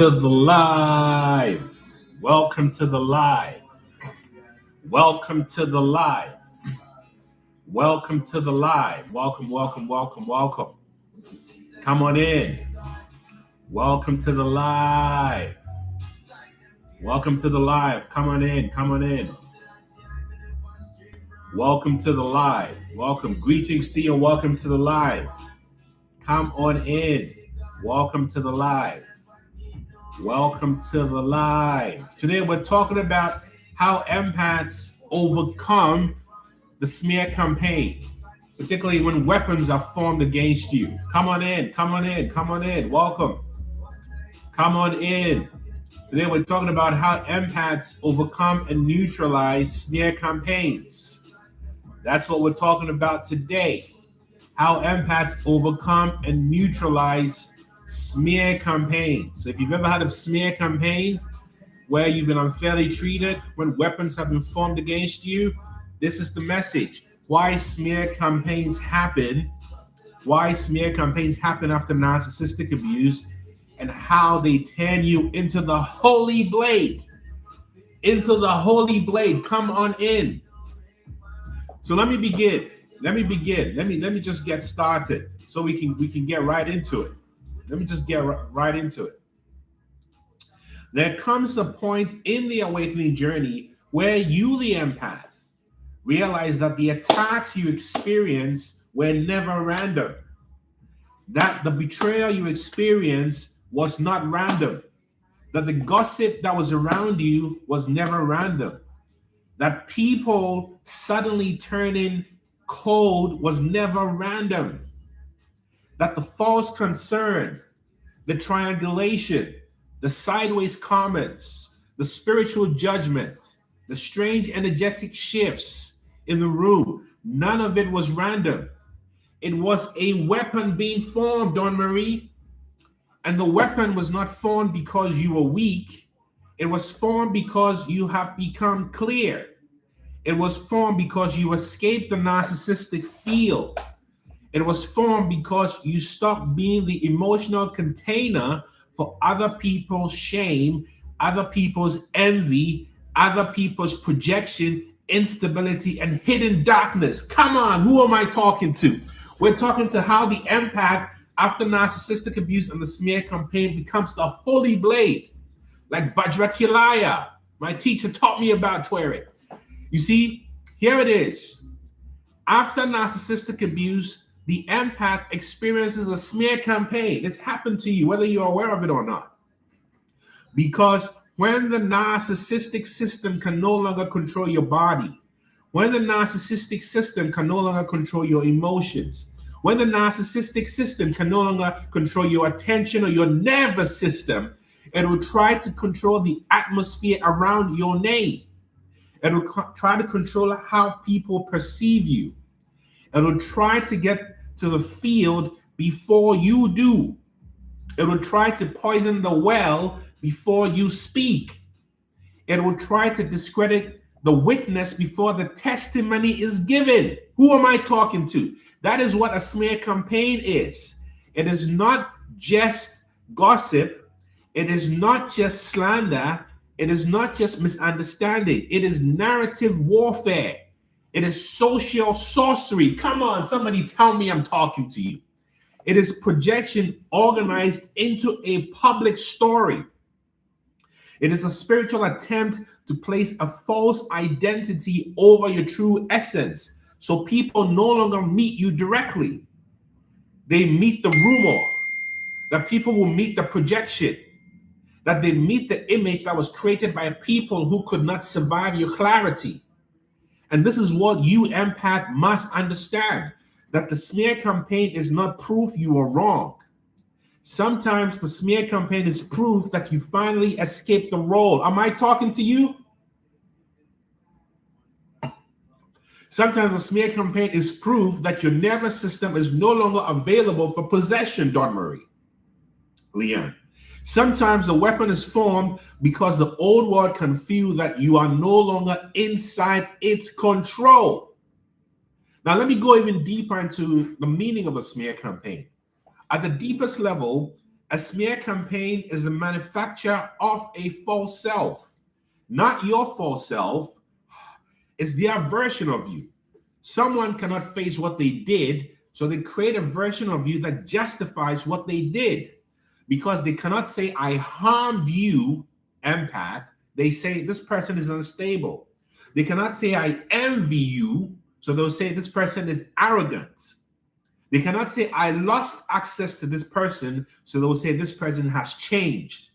To the live. Welcome to the live. Welcome to the live. Welcome to the live. Welcome. Come on in. Welcome to the live. Welcome to the live. Come on in. Welcome to the live. Welcome. Greetings to you. Welcome to the live. Come on in. Welcome to the live. Welcome to the live. Today we're talking about how empaths overcome the smear campaign, particularly when weapons are formed against you. Come on in. Welcome. Come on in. Today we're talking about how empaths overcome and neutralize smear campaigns. That's what we're talking about today. How empaths overcome and neutralize smear campaigns. So if you've ever had a smear campaign where you've been unfairly treated, when weapons have been formed against you, this is the message. Why smear campaigns happen after narcissistic abuse, and how they turn you into the holy blade. Come on in. So let me begin. Let me just get started so we can get right into it. Let me just get right into it. There comes a point in the awakening journey where you, the empath, realize that the attacks you experience were never random. That the betrayal you experienced was not random. That the gossip that was around you was never random. That people suddenly turning cold was never random. That the false concern, the triangulation, the sideways comments, the spiritual judgment, the strange energetic shifts in the room, none of it was random. It was a weapon being formed, Dawn Marie. And the weapon was not formed because you were weak. It was formed because you have become clear. It was formed because you escaped the narcissistic field. It was formed because you stopped being the emotional container for other people's shame, other people's envy, other people's projection, instability, and hidden darkness. Come on, who am I talking to? We're talking to how the empath, after narcissistic abuse and the smear campaign, becomes the holy blade, like Vajrakilaya. My teacher taught me about Twere. You see, here it is. After narcissistic abuse, the empath experiences a smear campaign. It's happened to you, whether you're aware of it or not. Because when the narcissistic system can no longer control your body, when the narcissistic system can no longer control your emotions, when the narcissistic system can no longer control your attention or your nervous system, it will try to control the atmosphere around your name. It will try to control how people perceive you. It will try to get to the field before you do. It will try to poison the well before you speak. It will try to discredit the witness before the testimony is given. Who am I talking to? That is what a smear campaign is. It is not just gossip. It is not just slander. It is not just misunderstanding. It is narrative warfare. It is social sorcery. Come on, somebody tell me I'm talking to you. It is projection organized into a public story. It is a spiritual attempt to place a false identity over your true essence, so people no longer meet you directly. They meet the rumor, that people will meet the projection, that they meet the image that was created by people who could not survive your clarity. And this is what you, empath, must understand, that the smear campaign is not proof you are wrong. Sometimes the smear campaign is proof that you finally escaped the role. Am I talking to you? Sometimes the smear campaign is proof that your nervous system is no longer available for possession, Dawn Marie. Leon. Sometimes the weapon is formed because the old world can feel that you are no longer inside its control. Now, let me go even deeper into the meaning of a smear campaign. At the deepest level, A smear campaign is a manufacture of a false self, not your false self. It's their version of you. Someone cannot face what they did, so they create a version of you that justifies what they did. Because they cannot say, I harmed you, empath. They say, this person is unstable. They cannot say, I envy you, so they'll say, this person is arrogant. They cannot say, I lost access to this person, so they'll say, this person has changed.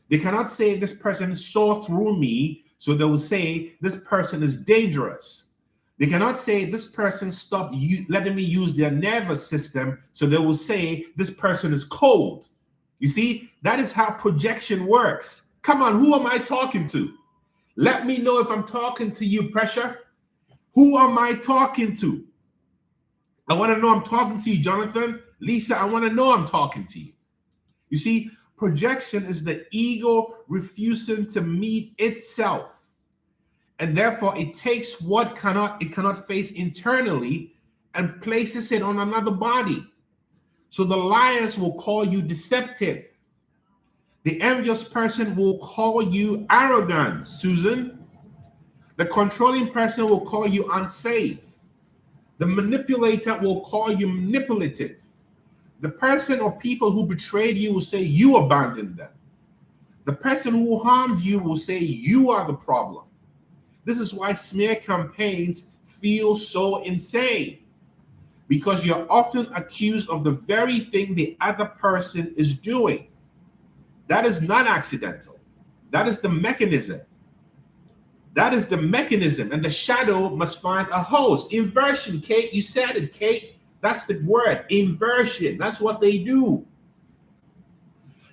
They cannot say, this person saw through me, so they will say, this person is dangerous. They cannot say, this person stopped letting me use their nervous system, so they will say, this person is cold. You see, that is how projection works. Come on, who am I talking to? Let me know if I'm talking to you, Pressure. Who am I talking to? I want to know I'm talking to you, Jonathan. Lisa, I want to know I'm talking to you. You see, projection is the ego refusing to meet itself. And therefore, it takes what it cannot face internally and places it on another body. So the liars will call you deceptive. The envious person will call you arrogant, Susan. The controlling person will call you unsafe. The manipulator will call you manipulative. The person or people who betrayed you will say you abandoned them. The person who harmed you will say you are the problem. This is why smear campaigns feel so insane, because you're often accused of the very thing the other person is doing. That is not accidental. That is the mechanism. That is the mechanism, and the shadow must find a host. Inversion, Kate, you said it, Kate. That's the word, inversion. That's what they do.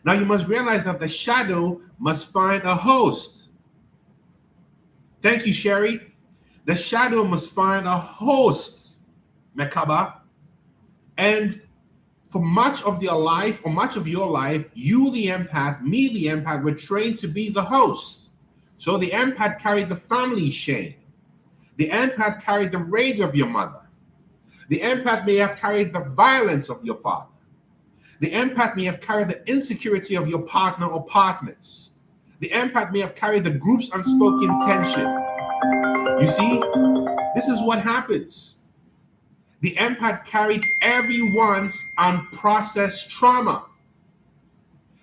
Now you must realize that the shadow must find a host. Thank you, Sherry. The shadow must find a host, Mekaba. And for much of your life, you, the empath, me, the empath, were trained to be the host. So the empath carried the family shame. The empath carried the rage of your mother. The empath may have carried the violence of your father. The empath may have carried the insecurity of your partner or partners. The empath may have carried the group's unspoken tension. You see, this is what happens. The empath carried everyone's unprocessed trauma.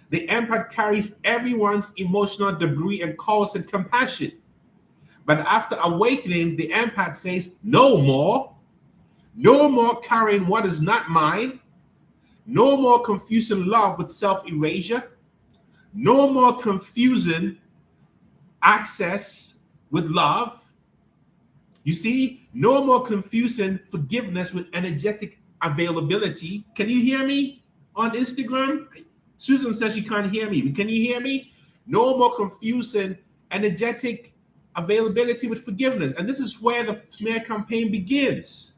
The empath carries everyone's emotional debris and calls it compassion. But after awakening, the empath says, no more. No more carrying what is not mine. No more confusing love with self-erasure. No more confusing access with love. You see, no more confusing forgiveness with energetic availability. Can you hear me on Instagram? Susan says she can't hear me, but can you hear me? No more confusing energetic availability with forgiveness. And this is where the smear campaign begins.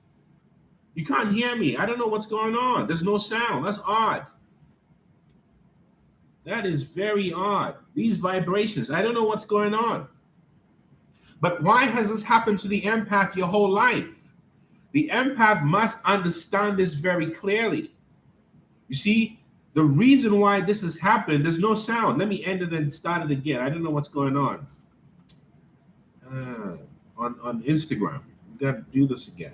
You can't hear me. I don't know what's going on. There's no sound. That's odd. That is very odd. These vibrations, I don't know what's going on. But why has this happened to the empath your whole life? The empath must understand this very clearly. You see, the reason why this has happened, there's no sound. Let me end it and start it again. I don't know what's going on. On Instagram. We got to do this again.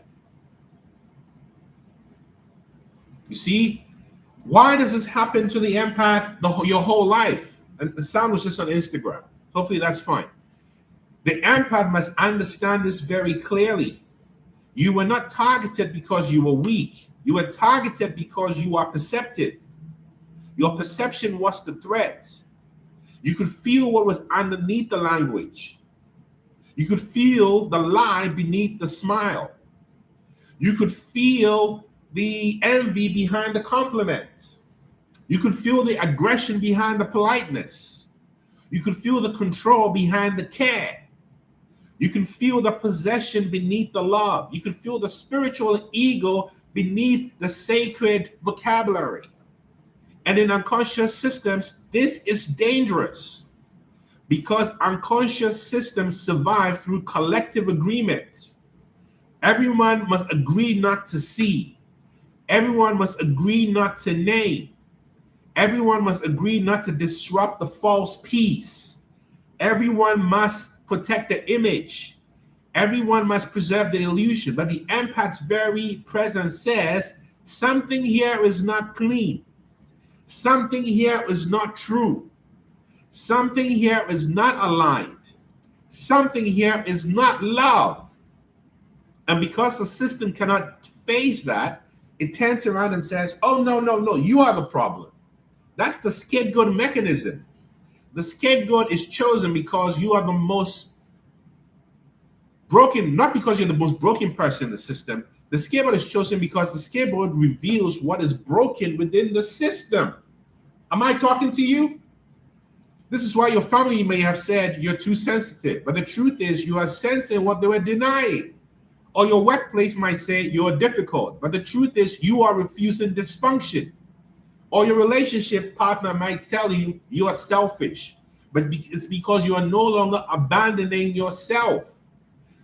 You see, why does this happen to the empath your whole life? And the sound was just on Instagram. Hopefully that's fine. The empath must understand this very clearly. You were not targeted because you were weak. You were targeted because you are perceptive. Your perception was the threat. You could feel what was underneath the language. You could feel the lie beneath the smile. You could feel the envy behind the compliment. You could feel the aggression behind the politeness. You could feel the control behind the care. You can feel the possession beneath the love. You can feel the spiritual ego beneath the sacred vocabulary. And in unconscious systems, this is dangerous because unconscious systems survive through collective agreement. Everyone must agree not to see. Everyone must agree not to name. Everyone must agree not to disrupt the false peace. Everyone must protect the image. Everyone must preserve the illusion. But the empath's very presence says, something here is not clean. Something here is not true. Something here is not aligned. Something here is not love. And because the system cannot face that, it turns around and says, oh, no, you are the problem. That's the scapegoat mechanism. The scapegoat is chosen because you are the most broken, not because you're the most broken person in the system. The scapegoat is chosen because the scapegoat reveals what is broken within the system. Am I talking to you? This is why your family may have said you're too sensitive, but the truth is you are sensing what they were denying. Or your workplace might say you're difficult, but the truth is you are refusing dysfunction. Or your relationship partner might tell you you are selfish, but it's because you are no longer abandoning yourself.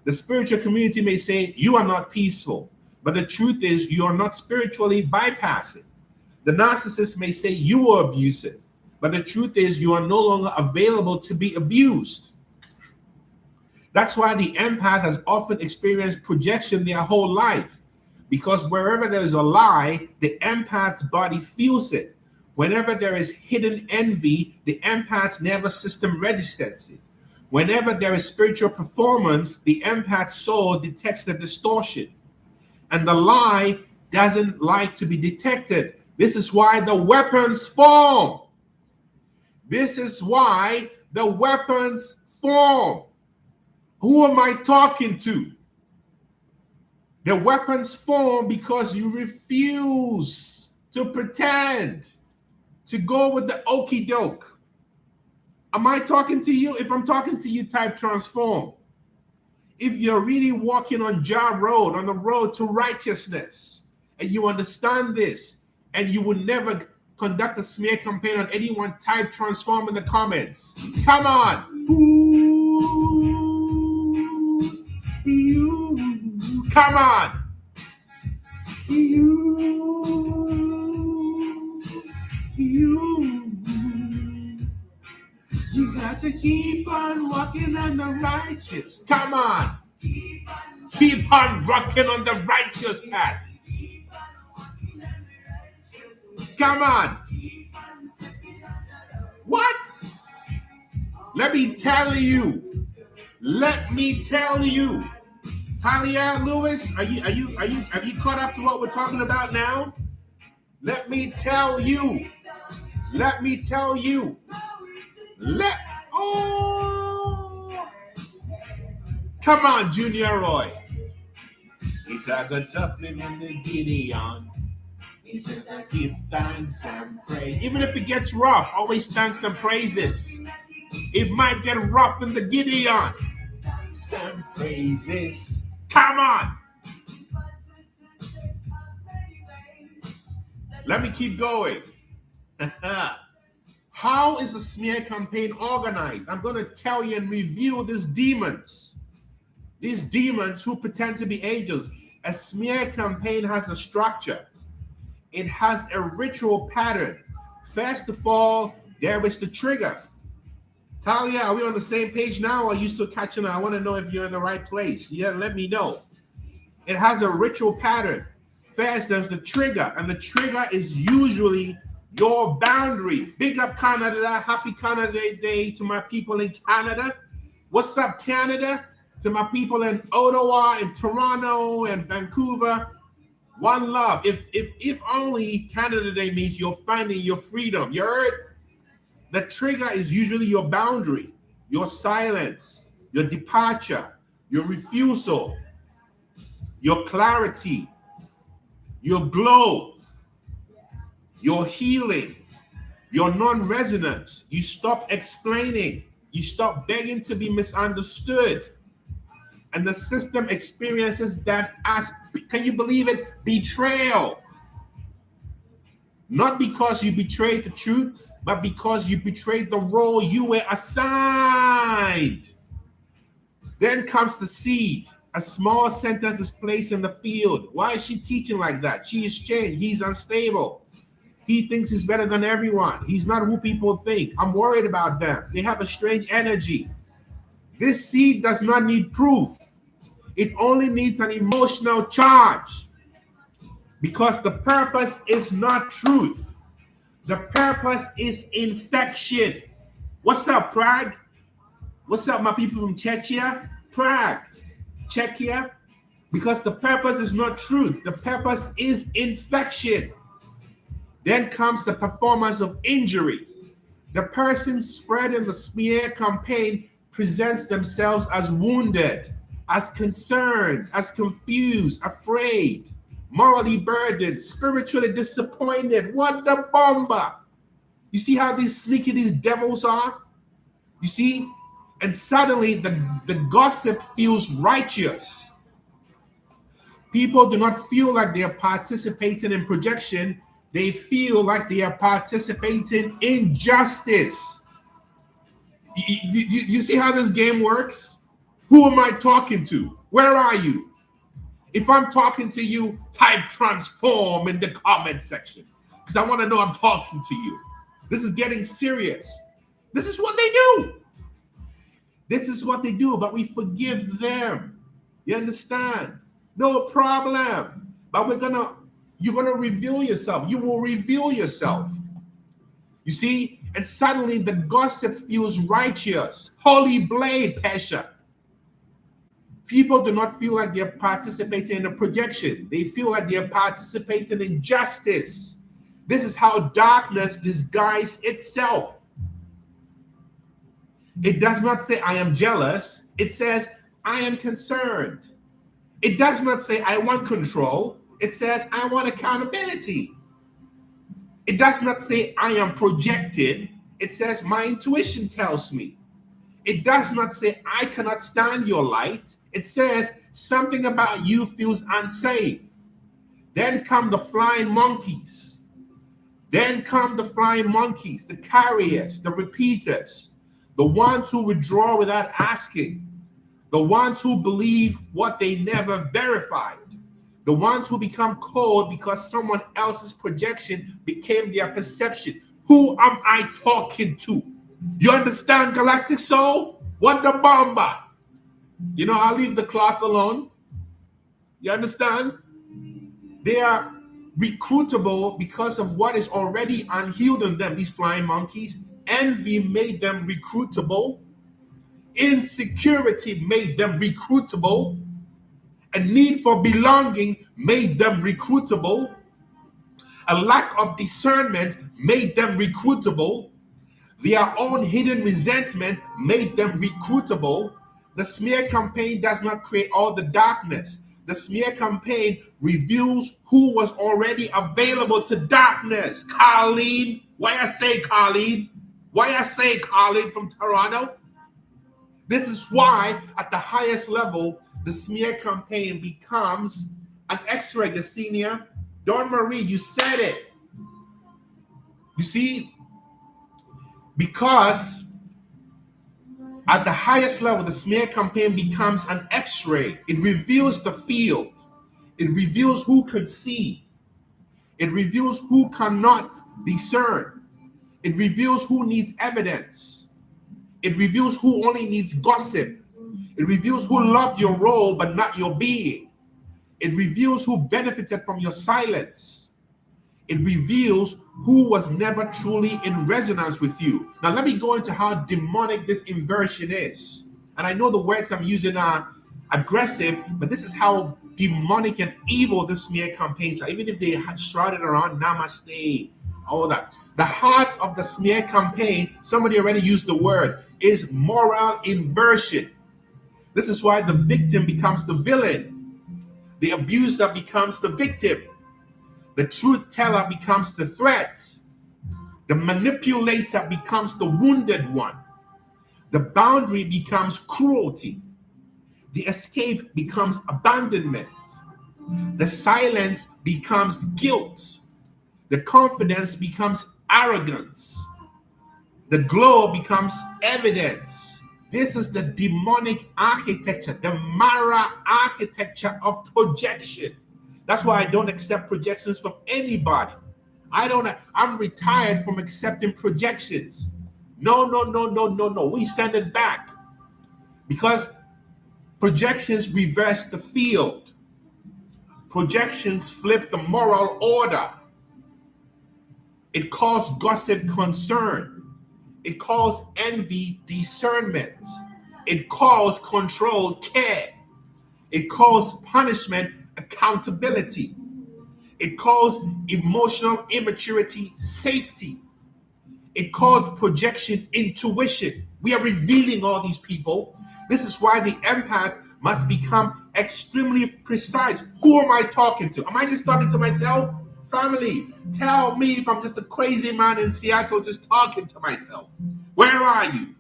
The spiritual community may say you are not peaceful, but the truth is you are not spiritually bypassing. The narcissist may say you are abusive, but the truth is you are no longer available to be abused. That's why the empath has often experienced projection their whole life, because wherever there's a lie, the empath's body feels it. Whenever there is hidden envy, the empath's nervous system registers it. Whenever there is spiritual performance, the empath's soul detects the distortion. And the lie doesn't like to be detected. This is why the weapons form. This is why the weapons form. Who am I talking to? The weapons form because you refuse to pretend, to go with the okie doke. Am I talking to you? If I'm talking to you, type transform. If you're really walking on Jah Road, on the road to righteousness, and you understand this, and you would never conduct a smear campaign on anyone, type transform in the comments. Come on. Come on. You got to keep on walking on the righteous. Come on. Keep on rocking on the righteous path. Come on. What? Let me tell you. Talia Lewis, have you caught up to what we're talking about now? Let me tell you. Come on, Junior Roy. It's a good toughness in the Gideon. It's a give thanks and praise. Even if it gets rough, always thanks and praises. It might get rough in the Gideon. Some praises. Come on. Let me keep going. How is a smear campaign organized? I'm going to tell you and review these demons. These demons who pretend to be angels. A smear campaign has a structure. It has a ritual pattern. First of all, there is the trigger. Talia, are we on the same page now, or are you still catching up? I want to know if you're in the right place. Yeah, let me know. It has a ritual pattern. First, there's the trigger, and the trigger is usually your boundary. Big up Canada. Happy Canada Day to my people in Canada. What's up, Canada? To my people in Ottawa, and Toronto, and Vancouver. One love. If only Canada Day means you're finding your freedom. You heard? The trigger is usually your boundary, your silence, your departure, your refusal, your clarity, your glow, your healing, your non-resonance. You stop explaining. You stop begging to be misunderstood. And the system experiences that as, can you believe it, betrayal. Not because you betrayed the truth, but because you betrayed the role you were assigned. Then comes the seed. A small sentence is placed in the field. Why is she teaching like that? She is changed. He's unstable. He thinks he's better than everyone. He's not who people think. I'm worried about them. They have a strange energy. This seed does not need proof. It only needs an emotional charge, because the purpose is not truth. The purpose is infection. What's up, Prague? What's up, my people from Czechia? Prague, Czechia. Because the purpose is not truth. The purpose is infection. Then comes the performance of injury. The person spreading the smear campaign presents themselves as wounded, as concerned, as confused, afraid, morally burdened, spiritually disappointed. What the bomba? You see how sneaky these devils are? You see? And suddenly the gossip feels righteous. People do not feel like they are participating in projection. They feel like they are participating in justice. You see how this game works? Who am I talking to? Where are you? If I'm talking to you, type transform in the comment section, because I want to know I'm talking to you. This is getting serious. This is what they do. This is what they do, but we forgive them. You understand? No problem. But you're gonna reveal yourself. You will reveal yourself. You see? And suddenly the gossip feels righteous. Holy blade, Pesha. People do not feel like they're participating in a projection. They feel like they're participating in justice. This is how darkness disguises itself. It does not say, I am jealous. It says, I am concerned. It does not say, I want control. It says, I want accountability. It does not say, I am projected. It says, my intuition tells me. It does not say, I cannot stand your light. It says, something about you feels unsafe. Then come the flying monkeys. Then come the flying monkeys, the carriers, the repeaters, the ones who withdraw without asking, the ones who believe what they never verified, the ones who become cold because someone else's projection became their perception. Who am I talking to? You understand, Galactic Soul? What the bomba? You know, I'll leave the cloth alone. You understand? They are recruitable because of what is already unhealed in them, these flying monkeys. Envy made them recruitable. Insecurity made them recruitable. A need for belonging made them recruitable. A lack of discernment made them recruitable. Their own hidden resentment made them recruitable. The smear campaign does not create all the darkness. The smear campaign reveals who was already available to darkness. Colleen, why I say Colleen? Why I say Colleen from Toronto? This is why at the highest level, the smear campaign becomes an X-ray, Yesenia. Dawn Marie, you said it. You see, because at the highest level, the smear campaign becomes an X-ray. It reveals the field. It reveals who can see. It reveals who cannot discern. It reveals who needs evidence. It reveals who only needs gossip. It reveals who loved your role but not your being. It reveals who benefited from your silence. It reveals who was never truly in resonance with you. Now, let me go into how demonic this inversion is. And I know the words I'm using are aggressive, but this is how demonic and evil the smear campaigns are, even if they shrouded around namaste, all that. The heart of the smear campaign, somebody already used the word, is moral inversion. This is why the victim becomes the villain. The abuser becomes the victim. The truth teller becomes the threat. The manipulator becomes the wounded one. The boundary becomes cruelty. The escape becomes abandonment. The silence becomes guilt. The confidence becomes arrogance. The glow becomes evidence. This is the demonic architecture, the Mara architecture of projection. That's why I don't accept projections from anybody. I'm retired from accepting projections. No, no, no, no, no, no. We send it back because projections reverse the field. Projections flip the moral order. It caused gossip concern. It caused envy discernment. It caused control care. It caused punishment accountability. It caused emotional immaturity safety. It caused projection intuition. We are revealing all these people. This is why the empaths must become extremely precise. Who am I talking to? Am I just talking to myself? Family, tell me if I'm just a crazy man in Seattle just talking to myself. Where are you?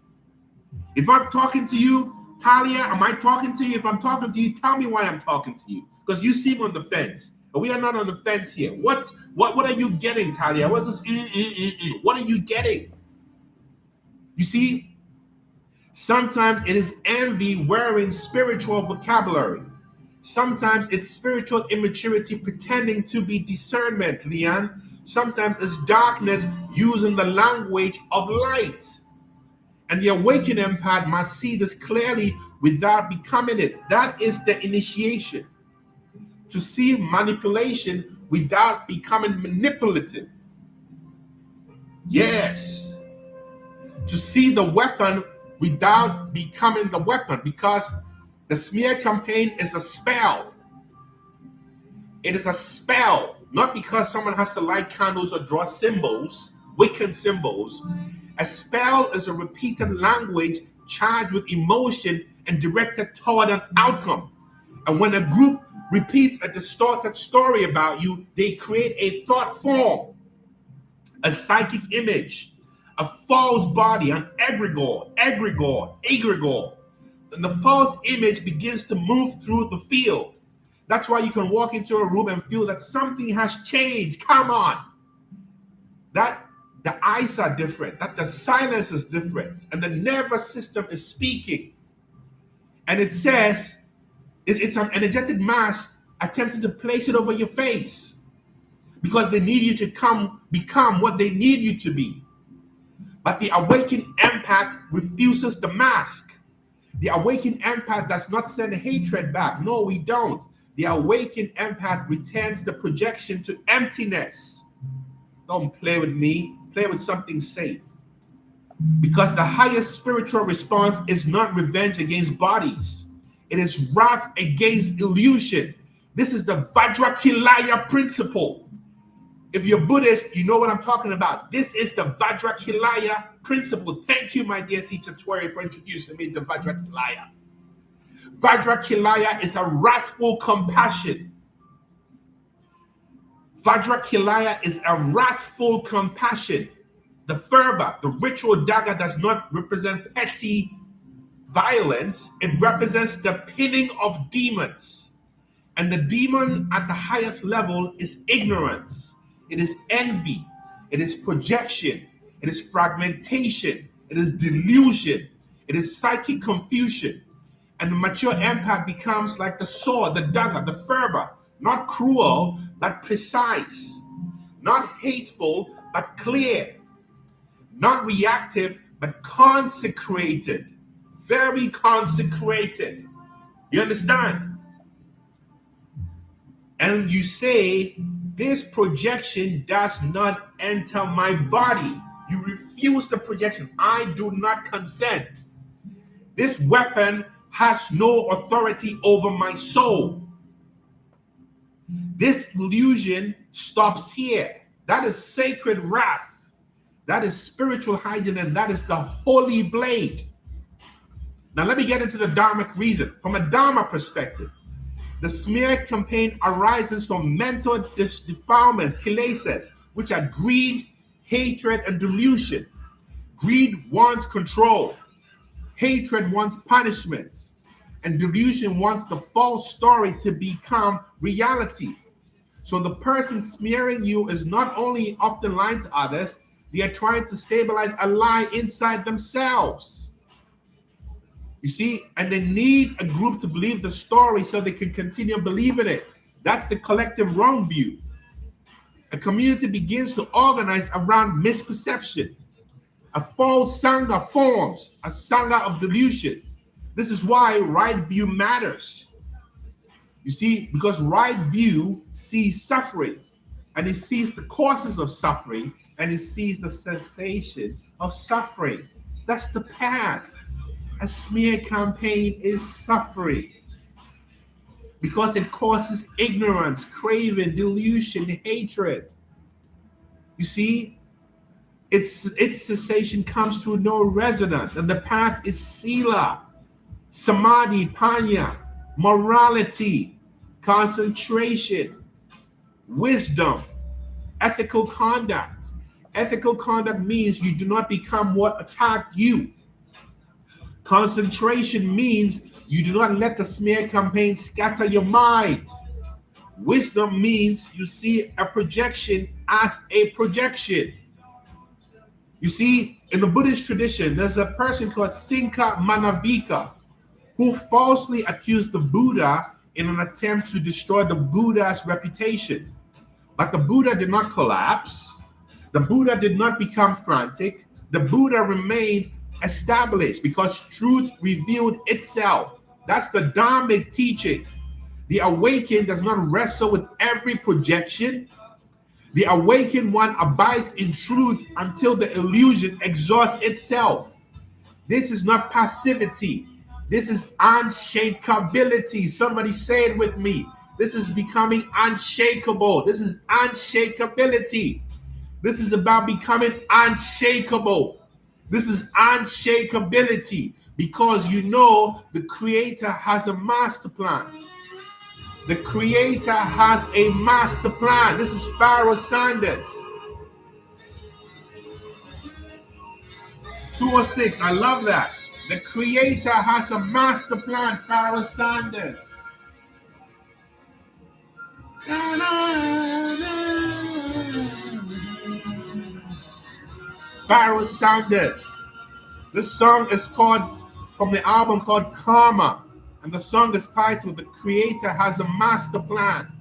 If I'm talking to you, Talia, am I talking to you? If I'm talking to you, tell me why I'm talking to you. Because you seem on the fence. But we are not on the fence here. What are you getting, Talia? What's this? What are you getting? You see, sometimes it is envy wearing spiritual vocabulary. Sometimes it's spiritual immaturity pretending to be discernment, Leanne. Sometimes it's darkness using the language of light. And the awakened empath must see this clearly without becoming it. That is the initiation. To see manipulation without becoming manipulative. Yes. To see the weapon without becoming the weapon, because the smear campaign is a spell. It is a spell, not because someone has to light candles or draw symbols, Wiccan symbols. A spell is a repeated language charged with emotion and directed toward an outcome. And when a group repeats a distorted story about you, they create a thought form, a psychic image, a false body, an egregore. And the false image begins to move through the field. That's why you can walk into a room and feel that something has changed. Come on. That the eyes are different, that the silence is different, and the nervous system is speaking. And it says, it's an energetic mask attempting to place it over your face because they need you to become what they need you to be. But the awakened empath refuses the mask. The awakened empath does not send hatred back. No, we don't. The awakened empath returns the projection to emptiness. Don't play with me. Play with something safe. Because the highest spiritual response is not revenge against bodies. It is wrath against illusion. This is the Vajrakilaya principle. If you're Buddhist, you know what I'm talking about. This is the Vajrakilaya principle. Thank you, my dear teacher Tweri, for introducing me to Vajrakilaya. Vajrakilaya is a wrathful compassion. Vajrakilaya is a wrathful compassion. The fervor, the ritual dagger, does not represent petty violence. It represents the pinning of demons. And the demon at the highest level is ignorance. It is envy. It is projection. It is fragmentation. It is delusion. It is psychic confusion. And the mature empath becomes like the sword, the dagger, the fervor, not cruel, but precise, not hateful, but clear, not reactive, but consecrated, very consecrated. You understand? And you say, this projection does not enter my body. You refuse the projection. I do not consent. This weapon has no authority over my soul. This illusion stops here. That is sacred wrath. That is spiritual hygiene, and that is the holy blade. Now let me get into the Dharmic reason. From a Dharma perspective, the smear campaign arises from mental defilements, kilesas, which are greed, hatred, and delusion. Greed wants control. Hatred wants punishment. And delusion wants the false story to become reality. So the person smearing you is not only often lying to others, they are trying to stabilize a lie inside themselves. You see, and they need a group to believe the story so they can continue believing it. That's the collective wrong view. A community begins to organize around misperception. A false sangha forms, a sangha of delusion. This is why right view matters. You see, because right view sees suffering, and it sees the causes of suffering, and it sees the cessation of suffering. That's the path. A smear campaign is suffering because it causes ignorance, craving, delusion, hatred. You see, its cessation comes through no resonance, and the path is sila, samadhi, panya, morality, concentration, wisdom, ethical conduct. Ethical conduct means you do not become what attacked you. Concentration means you do not let the smear campaign scatter your mind. Wisdom means you see a projection as a projection. You see, in the Buddhist tradition, there's a person called Sinka Manavika who falsely accused the Buddha in an attempt to destroy the Buddha's reputation. But the Buddha did not collapse. The Buddha did not become frantic. The Buddha remained established because truth revealed itself. That's the Dharmic teaching. The awakened does not wrestle with every projection. The awakened one abides in truth until the illusion exhausts itself. This is not passivity. This is unshakability. Somebody say it with me. This is becoming unshakable. This is unshakability. This is about becoming unshakable. This is unshakability because you know the Creator has a master plan. The Creator has a master plan. This is Pharaoh Sanders. 206, I love that. The Creator has a master plan, Pharaoh Sanders. Pharaoh Sanders. This song is called, from the album called Karma. And the song is titled, The Creator Has a Master Plan.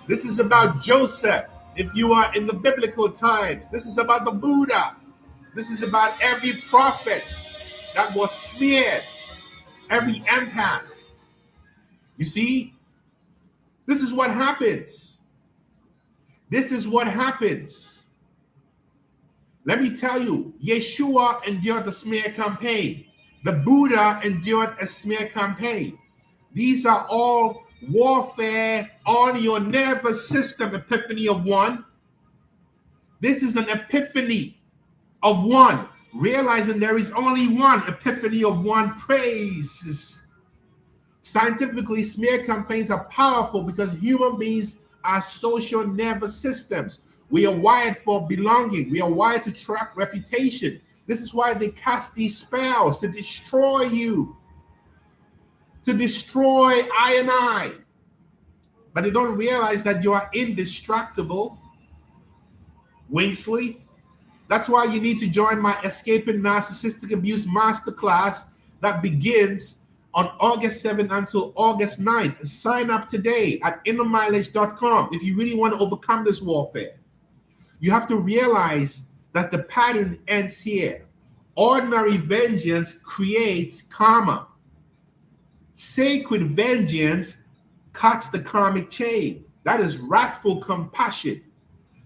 This is about Joseph, if you are in the biblical times. This is about the Buddha. This is about every prophet that was smeared, every empath. You see, this is what happens. This is what happens. Let me tell you, Yeshua endured the smear campaign. The Buddha endured a smear campaign. These are all warfare on your nervous system, epiphany of one. This is an epiphany of one, realizing there is only one epiphany of one. Praise. Scientifically, smear campaigns are powerful because human beings are social nervous systems. We are wired for belonging. We are wired to track reputation. This is why they cast these spells to destroy you, to destroy I and I. But they don't realize that you are indestructible. Wingsley. That's why you need to join my Escaping Narcissistic Abuse Masterclass that begins on August 7th until August 9th. Sign up today at innermileage.com if you really want to overcome this warfare. You have to realize that the pattern ends here. Ordinary vengeance creates karma. Sacred vengeance cuts the karmic chain. That is wrathful compassion.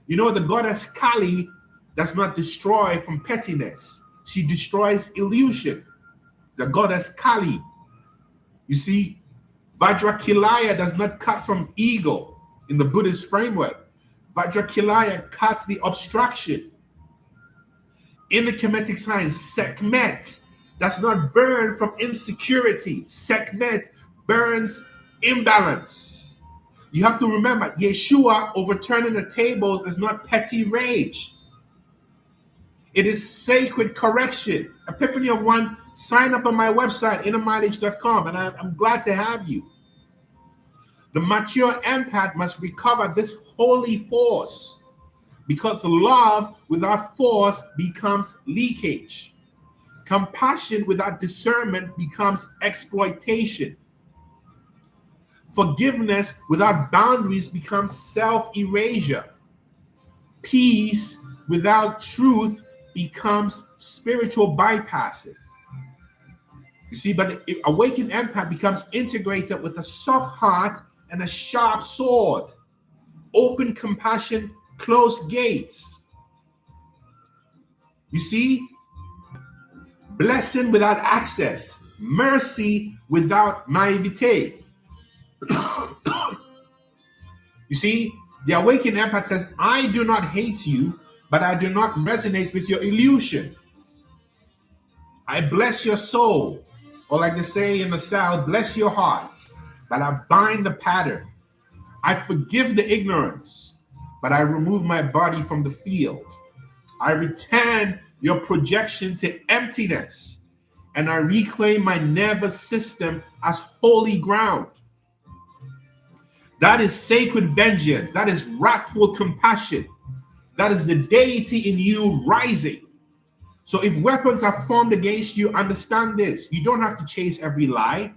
You know, the goddess Kali does not destroy from pettiness. She destroys illusion. The goddess Kali. You see, Vajrakilaya does not cut from ego in the Buddhist framework. Vajrakilaya cuts the obstruction. In the Kemetic science, Sekhmet does not burn from insecurity. Sekhmet burns imbalance. You have to remember, Yeshua overturning the tables is not petty rage. It is sacred correction. Epiphany of One, sign up on my website, innermileage.com, and I'm glad to have you. The mature empath must recover this holy force. because love without force becomes leakage. Compassion without discernment becomes exploitation. Forgiveness without boundaries becomes self-erasure. Peace without truth becomes spiritual bypassing. You see, but the awakened empath becomes integrated with a soft heart and a sharp sword. Open compassion, closed gates. You see, blessing without access, mercy without naivete. You see, the awakened empath says, I do not hate you, but I do not resonate with your illusion. I bless your soul, or like they say in the South, bless your heart, but I bind the pattern. I forgive the ignorance, but I remove my body from the field. I return your projection to emptiness, and I reclaim my nervous system as holy ground. That is sacred vengeance. That is wrathful compassion. That is the deity in you rising. So if weapons are formed against you, understand this. You don't have to chase every lie.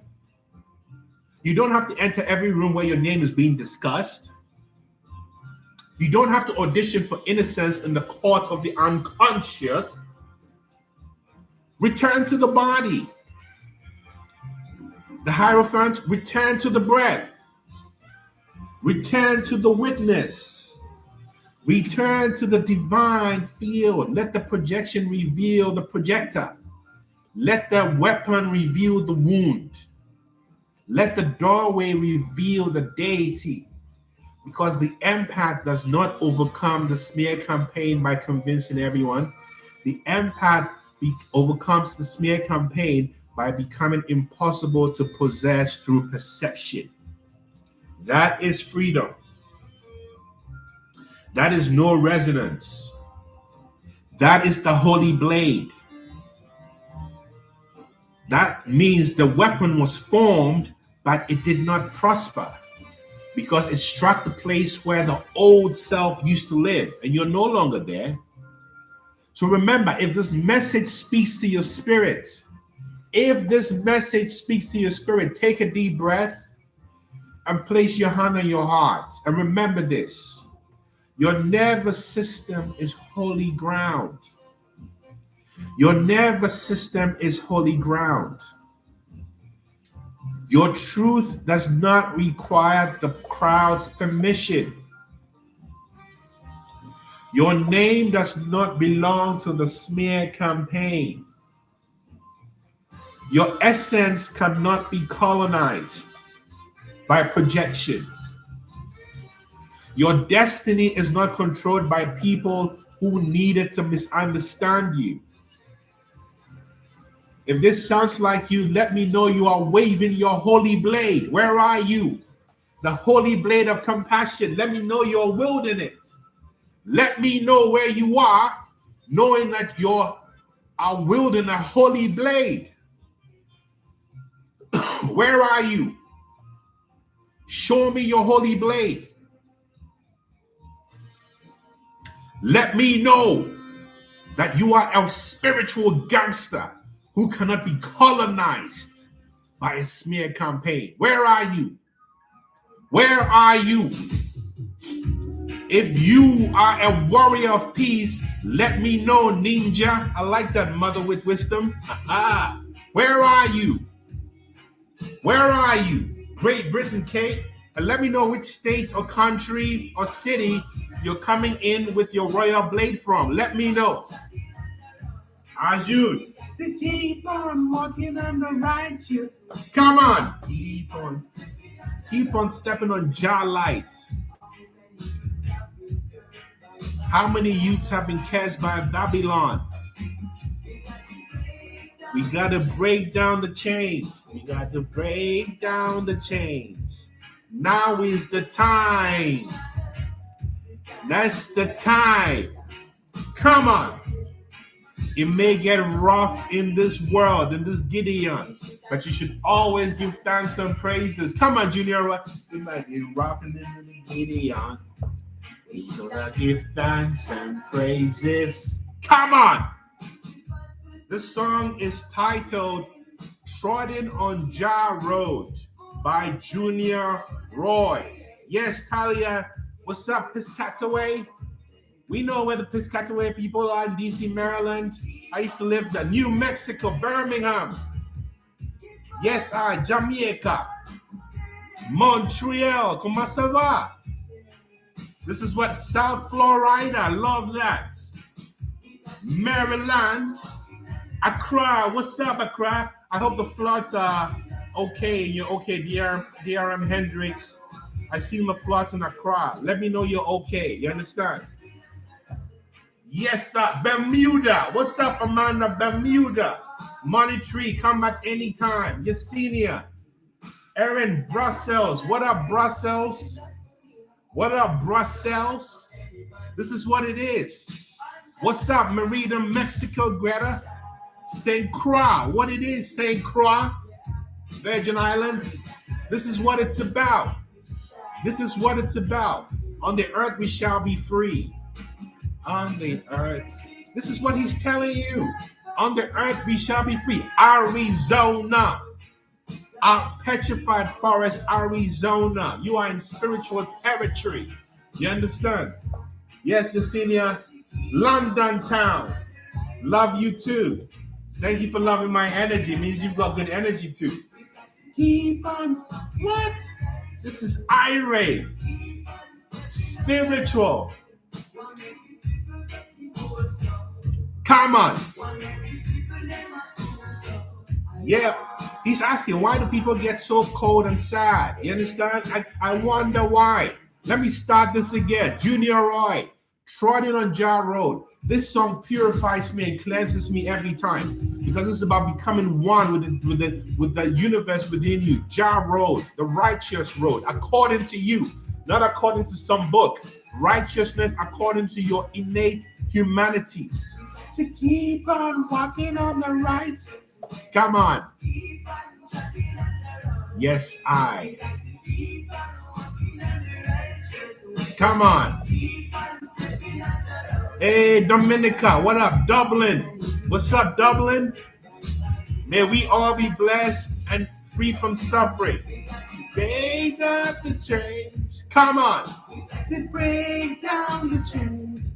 You don't have to enter every room where your name is being discussed. You don't have to audition for innocence in the court of the unconscious. Return to the body. The Hierophant, return to the breath. Return to the witness. Return to the divine field. Let the projection reveal the projector. Let the weapon reveal the wound. Let the doorway reveal the deity. Because the empath does not overcome the smear campaign by convincing everyone. The empath overcomes the smear campaign by becoming impossible to possess through perception. That is freedom. That is no resonance. That is the holy blade. That means the weapon was formed, but it did not prosper because it struck the place where the old self used to live, and you're no longer there. So remember, if this message speaks to your spirit, take a deep breath and place your hand on your heart. And remember this, your nervous system is holy ground. Your nervous system is holy ground. Your truth does not require the crowd's permission. Your name does not belong to the smear campaign. Your essence cannot be colonized by projection. Your destiny is not controlled by people who needed to misunderstand you. If this sounds like you, let me know you are waving your holy blade. Where are you? The holy blade of compassion. Let me know you're wielding it. Let me know where you are, knowing that you are wielding a holy blade. Where are you? Show me your holy blade. Let me know that you are a spiritual gangster who cannot be colonized by a smear campaign. Where are you? Where are you? If you are a warrior of peace, let me know, ninja. I like that, mother with wisdom. Where are you? Where are you? Great Britain, Kate. And let me know which state or country or city you're coming in with your royal blade from. Let me know. Ajud. To keep on walking on the righteous. Come on. Keep on stepping on jar light. How many youths have been cast by Babylon? We got to break down the chains. We got to break down the chains. Now is the time. That's the time. Come on. It may get rough in this world, in this Gideon, but you should always give thanks and praises. Come on, Junior. It might get rough in the Gideon. So I give thanks and praises. Come on! This song is titled Trodden on Jar Road by Junior Roy. Yes, Talia, what's up, Piscataway? We know where the Piscataway people are in DC, Maryland. I used to live in New Mexico, Birmingham. Yes, Jamaica. Montreal, comment ça va? This is what South Florida, love that. Maryland, Accra, what's up, Accra? I hope the floods are okay. You're okay, DRM Hendricks. I seen the floods in Accra. Let me know you're okay. You understand? Yes, sir. Bermuda. What's up, Amanda? Bermuda. Money Tree, come back anytime. Yesenia. Erin, Brussels. What up, Brussels? What up, Brussels? This is what it is. What's up, Merida, Mexico, Greta? St. Croix. What it is, St. Croix? Virgin Islands. This is what it's about. This is what it's about. On the earth we shall be free. On the earth. This is what he's telling you. On the earth we shall be free. Arizona. Our petrified forest, Arizona. You are in spiritual territory. You understand? Yes, Yesenia. London town. Love you too. Thank you for loving my energy. It means you've got good energy too. Keep on. What? This is irate. Spiritual. Come on. Yeah. He's asking, why do people get so cold and sad? You understand? I wonder why. Let me start this again. Junior Roy, Trodden on Jar Road. This song purifies me and cleanses me every time because it's about becoming one with the universe within you. Jar Road, the righteous road, according to you, not according to some book. Righteousness according to your innate humanity. To keep on walking on the right. Come on. Yes, I. Come on. Hey, Dominica, what up, Dublin? What's up, Dublin? May we all be blessed and free from suffering. Break up the chains. Come on. To break down the chains.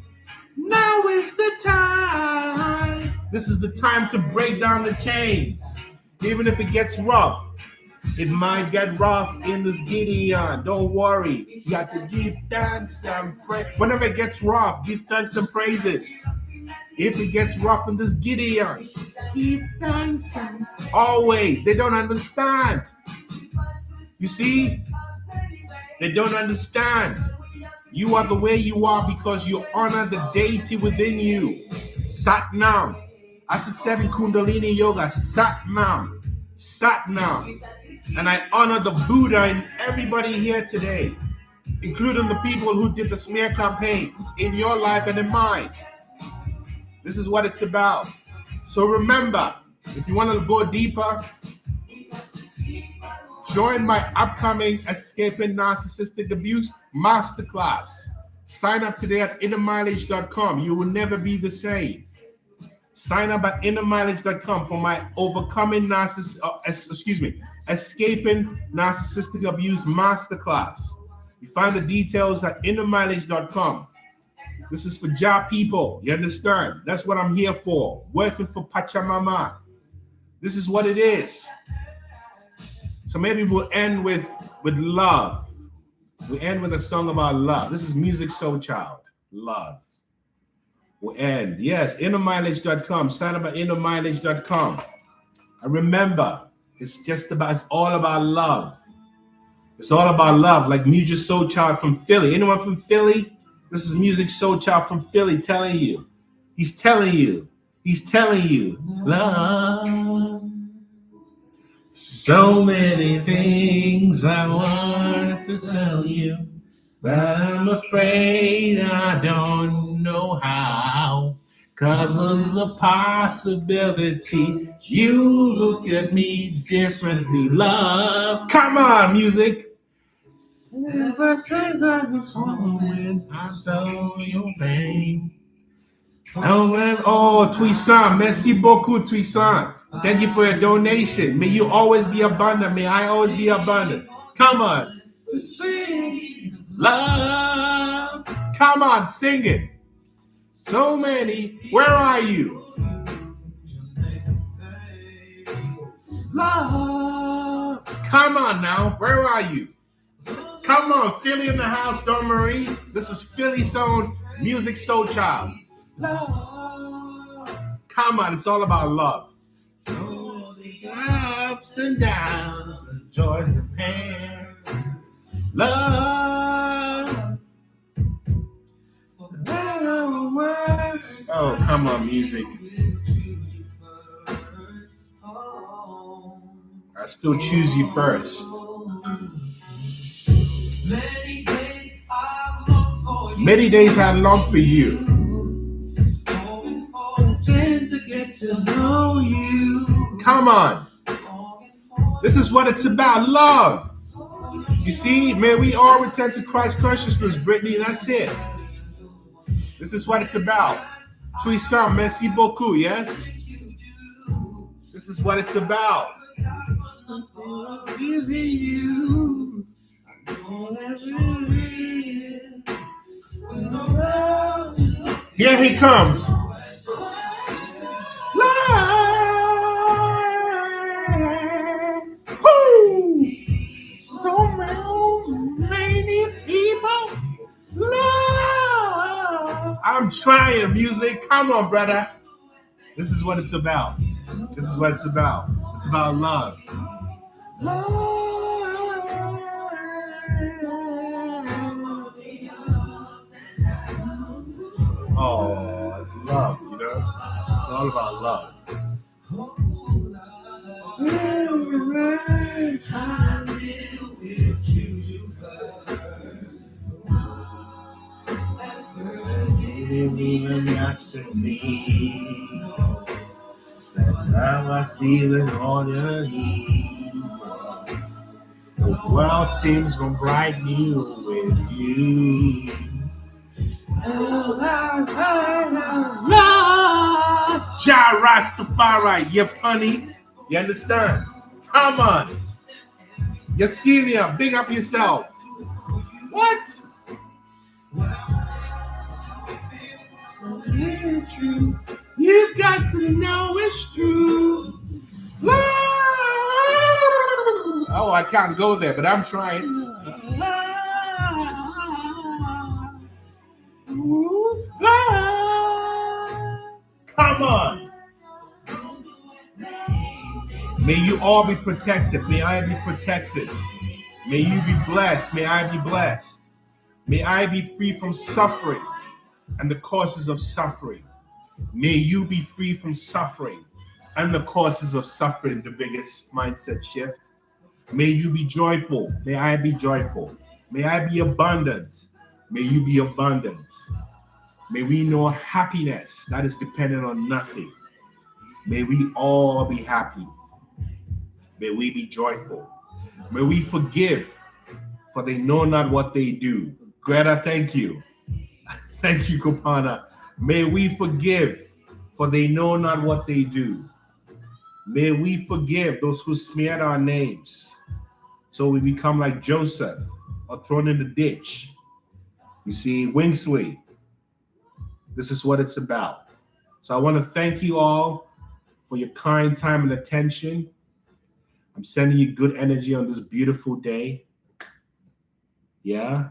Now is the time. This is the time to break down the chains. Even if it gets rough. It might get rough in this Gideon. Don't worry. You got to give thanks and pray. Whenever it gets rough, give thanks and praises. If it gets rough in this Gideon, give thanks and always. They don't understand. You see? They don't understand. You are the way you are because you honor the deity within you. Satnam. I said 7 Kundalini Yoga. Satnam. Satnam. And I honor the Buddha in everybody here today, including the people who did the smear campaigns in your life and in mine. This is what it's about. So remember, if you want to go deeper, join my upcoming Escaping Narcissistic Abuse Masterclass. Sign up today at innermileage.com. You will never be the same. Sign up at innermileage.com for my Escaping Narcissistic Abuse Masterclass. You find the details at innermileage.com. This is for job people. You understand? That's what I'm here for. Working for Pachamama. This is what it is. So maybe we'll end with love. We end with a song about love. This is Music Soul Child. Love. We'll end. Yes, innermileage.com. Sign up at innermileage.com. And remember, it's all about love. It's all about love, like Music Soul Child from Philly. Anyone from Philly? This is Music Soul Child from Philly telling you. He's telling you. Love. So many things I want to tell you, but I'm afraid I don't know how. 'Cause there's a possibility you look at me differently, love. Come on, music. Ever since I was home, I saw your pain. Oh, Toussaint, merci beaucoup, Toussaint. Thank you for your donation. May you always be abundant. May I always be abundant. Come on. To sing love. Come on, sing it. So many. Where are you? Love. Come on now. Where are you? Come on, Philly in the house, Don Marie. This is Philly Soul Music Soul Child. Love. Come on, it's all about love. So the ups and downs, the joys and pains. Love. Oh, come on, music. I still choose you first. Many days I long for you. To get to know you. Come on. This is what it's about, love. You see, may we all return to Christ consciousness, Brittany. That's it. This is what it's about. Toussaint, merci beaucoup, yes? This is what it's about. You. Here he comes. Woo! So many people. Love. I'm trying, music. Come on, brother. This is what it's about. This is what it's about. It's about love. Oh, it's love, you know? It's all about love. Now I see the order. The world seems more bright new with you. Jah Rastafari, you punny. You understand? Come on. Yesenia, big up yourself. What? It's true. You've got to know it's true. Oh, I can't go there, but I'm trying. Come on. May you all be protected. May I be protected. May you be blessed. May I be blessed. May I be free from suffering and the causes of suffering. May you be free from suffering and the causes of suffering, the biggest mindset shift. May you be joyful. May I be joyful. May I be abundant. May you be abundant. May we know happiness that is dependent on nothing. May we all be happy. May we be joyful. May we forgive, for they know not what they do. Greta, thank you. Thank you, Kopana. May we forgive, for they know not what they do. May we forgive those who smeared our names, so we become like Joseph or thrown in the ditch. You see, Wingsley, this is what it's about. So I want to thank you all for your kind time and attention. I'm sending you good energy on this beautiful day. Yeah.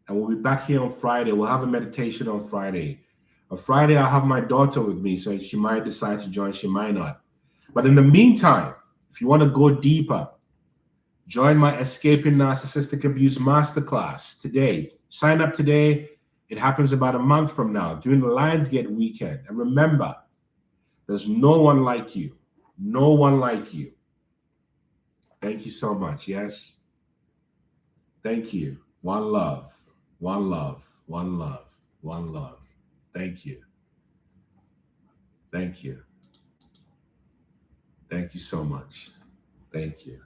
And we'll be back here on Friday. We'll have a meditation on Friday. On Friday, I'll have my daughter with me, so she might decide to join, she might not. But in the meantime, if you want to go deeper, join my Escaping Narcissistic Abuse Masterclass today. Sign up today. It happens about a month from now, during the Lionsgate weekend. And remember, there's no one like you. No one like you. Thank you so much. Yes. Thank you. One love. One love. One love. One love. Thank you. Thank you. Thank you so much. Thank you.